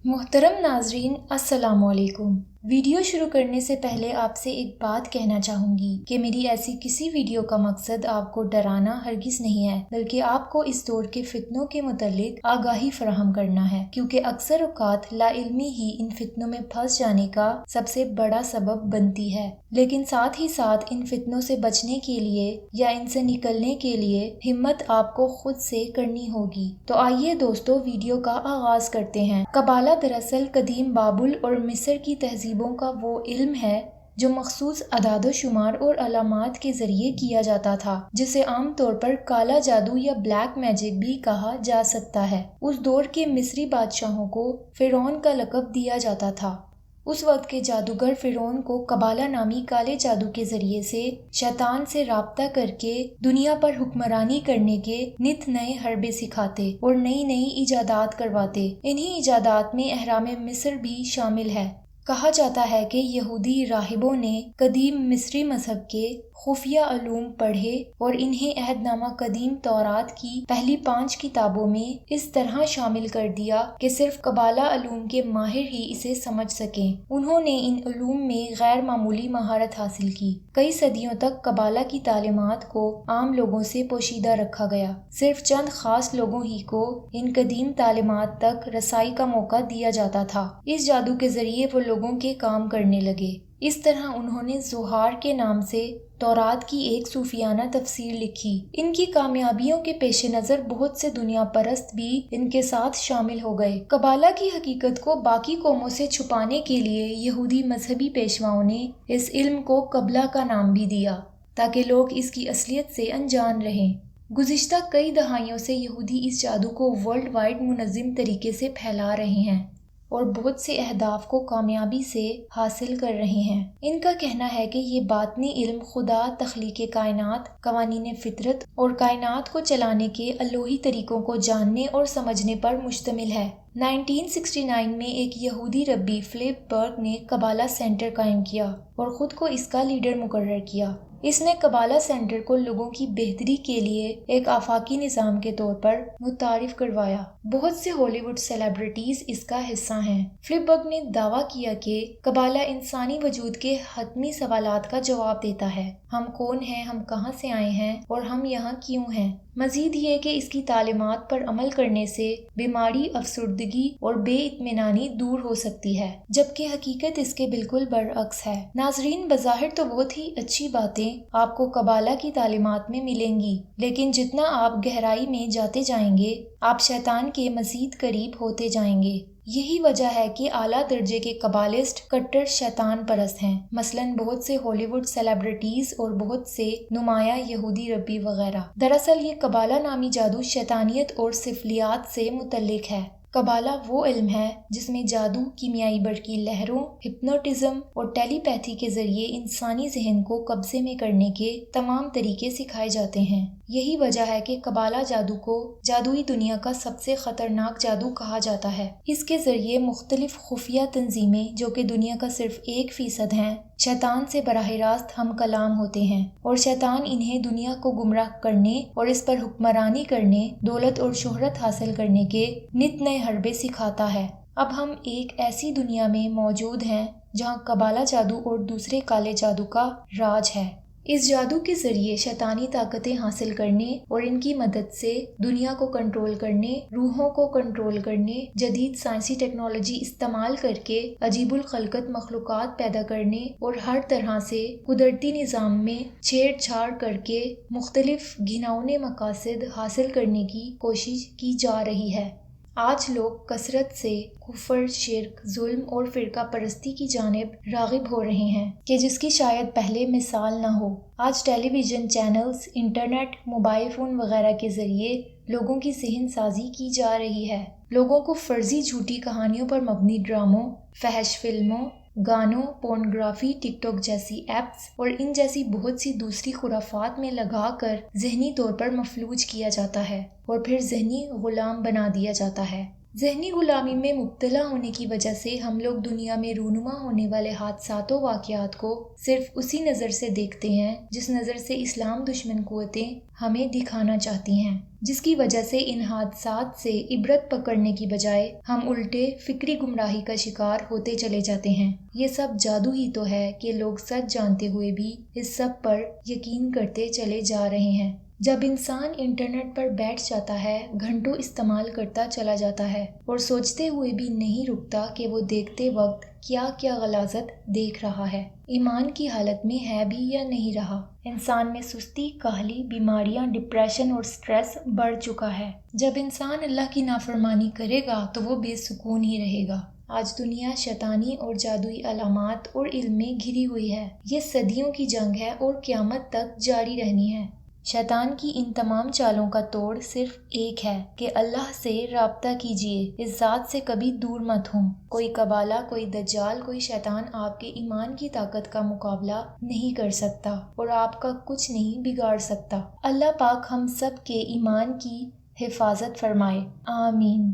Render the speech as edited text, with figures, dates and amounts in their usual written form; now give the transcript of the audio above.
محترم ناظرین السلام علیکم۔ ویڈیو شروع کرنے سے پہلے آپ سے ایک بات کہنا چاہوں گی کہ میری ایسی کسی ویڈیو کا مقصد آپ کو ڈرانا ہرگز نہیں ہے، بلکہ آپ کو اس دور کے فتنوں کے متعلق آگاہی فراہم کرنا ہے، کیونکہ اکثر اوقات لا علمی ہی ان فتنوں میں پھنس جانے کا سب سے بڑا سبب بنتی ہے۔ لیکن ساتھ ہی ساتھ ان فتنوں سے بچنے کے لیے یا ان سے نکلنے کے لیے ہمت آپ کو خود سے کرنی ہوگی۔ تو آئیے دوستو ویڈیو کا آغاز کرتے ہیں۔ قبالہ دراصل قدیم بابل اور مصر کی تہذیبوں کا وہ علم ہے جو مخصوص اعداد و شمار اور علامات کے ذریعے کیا جاتا تھا، جسے عام طور پر کالا جادو یا بلیک میجک بھی کہا جا سکتا ہے۔ اس دور کے مصری بادشاہوں کو فرعون کا لقب دیا جاتا تھا۔ اس وقت کے جادوگر فرعون کو قبالہ نامی کالے جادو کے ذریعے سے شیطان سے رابطہ کر کے دنیا پر حکمرانی کرنے کے نت نئے حربے سکھاتے اور نئی نئی ایجادات کرواتے۔ انہی ایجادات میں اہرام مصر بھی شامل ہے۔ کہا جاتا ہے کہ یہودی راہبوں نے قدیم مصری مذہب کے خفیہ علوم پڑھے اور انہیں عہد نامہ قدیم تورات کی پہلی 5 کتابوں میں اس طرح شامل کر دیا کہ صرف قبالہ علوم کے ماہر ہی اسے سمجھ سکیں۔ انہوں نے ان علوم میں غیر معمولی مہارت حاصل کی۔ کئی صدیوں تک قبالہ کی تعلیمات کو عام لوگوں سے پوشیدہ رکھا گیا۔ صرف چند خاص لوگوں ہی کو ان قدیم تعلیمات تک رسائی کا موقع دیا جاتا تھا۔ اس جادو کے ذریعے وہ لوگوں کے کام کرنے لگے۔ اس طرح انہوں نے زہار کے نام سے تورات کی ایک صوفیانہ تفسیر لکھی۔ ان کی کامیابیوں کے پیش نظر بہت سے دنیا پرست بھی ان کے ساتھ شامل ہو گئے۔ قبالہ کی حقیقت کو باقی قوموں سے چھپانے کے لیے یہودی مذہبی پیشواؤں نے اس علم کو قبلہ کا نام بھی دیا تاکہ لوگ اس کی اصلیت سے انجان رہیں۔ گزشتہ کئی دہائیوں سے یہودی اس جادو کو ورلڈ وائڈ منظم طریقے سے پھیلا رہے ہیں اور بہت سے اہداف کو کامیابی سے حاصل کر رہے ہیں۔ ان کا کہنا ہے کہ یہ باطنی علم خدا، تخلیق کائنات، قوانین فطرت اور کائنات کو چلانے کے الوہی طریقوں کو جاننے اور سمجھنے پر مشتمل ہے۔ 1969 میں ایک یہودی ربی فلپ برگ نے قبالہ سینٹر قائم کیا اور خود کو اس کا لیڈر مقرر کیا۔ اس نے قبالہ سینٹر کو لوگوں کی بہتری کے لیے ایک آفاقی نظام کے طور پر متعارف کروایا۔ بہت سے ہالی ووڈ سیلیبریٹیز اس کا حصہ ہیں۔ فلپ برگ نے دعویٰ کیا کہ قبالہ انسانی وجود کے حتمی سوالات کا جواب دیتا ہے۔ ہم کون ہیں، ہم کہاں سے آئے ہیں اور ہم یہاں کیوں ہیں؟ مزید یہ کہ اس کی تعلیمات پر عمل کرنے سے بیماری، افسردگی اور بے اطمینانی دور ہو سکتی ہے، جبکہ حقیقت اس کے بالکل برعکس ہے۔ ناظرین، بظاہر تو بہت ہی اچھی باتیں آپ کو قبالہ کی تعلیمات میں ملیں گی، لیکن جتنا آپ گہرائی میں جاتے جائیں گے، آپ شیطان کے مزید قریب ہوتے جائیں گے۔ یہی وجہ ہے کہ اعلیٰ درجے کے قبالسٹ کٹر شیطان پرست ہیں، مثلاً بہت سے ہالی ووڈ سیلیبریٹیز اور بہت سے نمایاں یہودی ربی وغیرہ۔ دراصل یہ قبالہ نامی جادو شیطانیت اور سفلیات سے متعلق ہے۔ قبالہ وہ علم ہے جس میں جادو، کیمیائی برقی لہروں، ہپنوٹزم اور ٹیلی پیتھی کے ذریعے انسانی ذہن کو قبضے میں کرنے کے تمام طریقے سکھائے جاتے ہیں۔ یہی وجہ ہے کہ قبالہ جادو کو جادوئی دنیا کا سب سے خطرناک جادو کہا جاتا ہے۔ اس کے ذریعے مختلف خفیہ تنظیمیں، جو کہ دنیا کا صرف 1% ہیں، شیطان سے براہ راست ہم کلام ہوتے ہیں اور شیطان انہیں دنیا کو گمراہ کرنے اور اس پر حکمرانی کرنے، دولت اور شہرت حاصل کرنے کے نت نئے حربے سکھاتا ہے۔ اب ہم ایک ایسی دنیا میں موجود ہیں جہاں قبالہ جادو اور دوسرے کالے جادو کا راج ہے۔ اس جادو کے ذریعے شیطانی طاقتیں حاصل کرنے اور ان کی مدد سے دنیا کو کنٹرول کرنے، روحوں کو کنٹرول کرنے، جدید سائنسی ٹیکنالوجی استعمال کر کے عجیب الخلقت مخلوقات پیدا کرنے اور ہر طرح سے قدرتی نظام میں چھیڑ چھاڑ کر کے مختلف گھناؤنے مقاصد حاصل کرنے کی کوشش کی جا رہی ہے۔ آج لوگ کثرت سے کفر، شرک، ظلم اور فرقہ پرستی کی جانب راغب ہو رہے ہیں کہ جس کی شاید پہلے مثال نہ ہو۔ آج television channels, internet, mobile phone وغیرہ کے ذریعے لوگوں کی ذہن سازی کی جا رہی ہے۔ لوگوں کو فرضی جھوٹی کہانیوں پر مبنی ڈراموں، فحش فلموں، گانوں، پورنوگرافی، ٹک ٹاک جیسی ایپس اور ان جیسی بہت سی دوسری خرافات میں لگا کر ذہنی طور پر مفلوج کیا جاتا ہے اور پھر ذہنی غلام بنا دیا جاتا ہے۔ ذہنی غلامی میں مبتلا ہونے کی وجہ سے ہم لوگ دنیا میں رونما ہونے والے حادثات و واقعات کو صرف اسی نظر سے دیکھتے ہیں جس نظر سے اسلام دشمن قوتیں ہمیں دکھانا چاہتی ہیں۔ جس کی وجہ سے ان حادثات سے عبرت پکڑنے کی بجائے ہم الٹے فکری گمراہی کا شکار ہوتے چلے جاتے ہیں۔ یہ سب جادو ہی تو ہے کہ لوگ سچ جانتے ہوئے بھی اس سب پر یقین کرتے چلے جا رہے ہیں۔ جب انسان انٹرنیٹ پر بیٹھ جاتا ہے، گھنٹوں استعمال کرتا چلا جاتا ہے اور سوچتے ہوئے بھی نہیں رکتا کہ وہ دیکھتے وقت کیا کیا غلاظت دیکھ رہا ہے، ایمان کی حالت میں ہے بھی یا نہیں رہا۔ انسان میں سستی، کاہلی، بیماریاں، ڈپریشن اور سٹریس بڑھ چکا ہے۔ جب انسان اللہ کی نافرمانی کرے گا تو وہ بے سکون ہی رہے گا۔ آج دنیا شیطانی اور جادوئی علامات اور علم میں گھری ہوئی ہے۔ یہ صدیوں کی جنگ ہے اور قیامت تک جاری رہنی ہے۔ شیطان کی ان تمام چالوں کا توڑ صرف ایک ہے کہ اللہ سے رابطہ کیجیے، اس ذات سے کبھی دور مت ہوں۔ کوئی قبالہ، کوئی دجال، کوئی شیطان آپ کے ایمان کی طاقت کا مقابلہ نہیں کر سکتا اور آپ کا کچھ نہیں بگاڑ سکتا۔ اللہ پاک ہم سب کے ایمان کی حفاظت فرمائے، آمین۔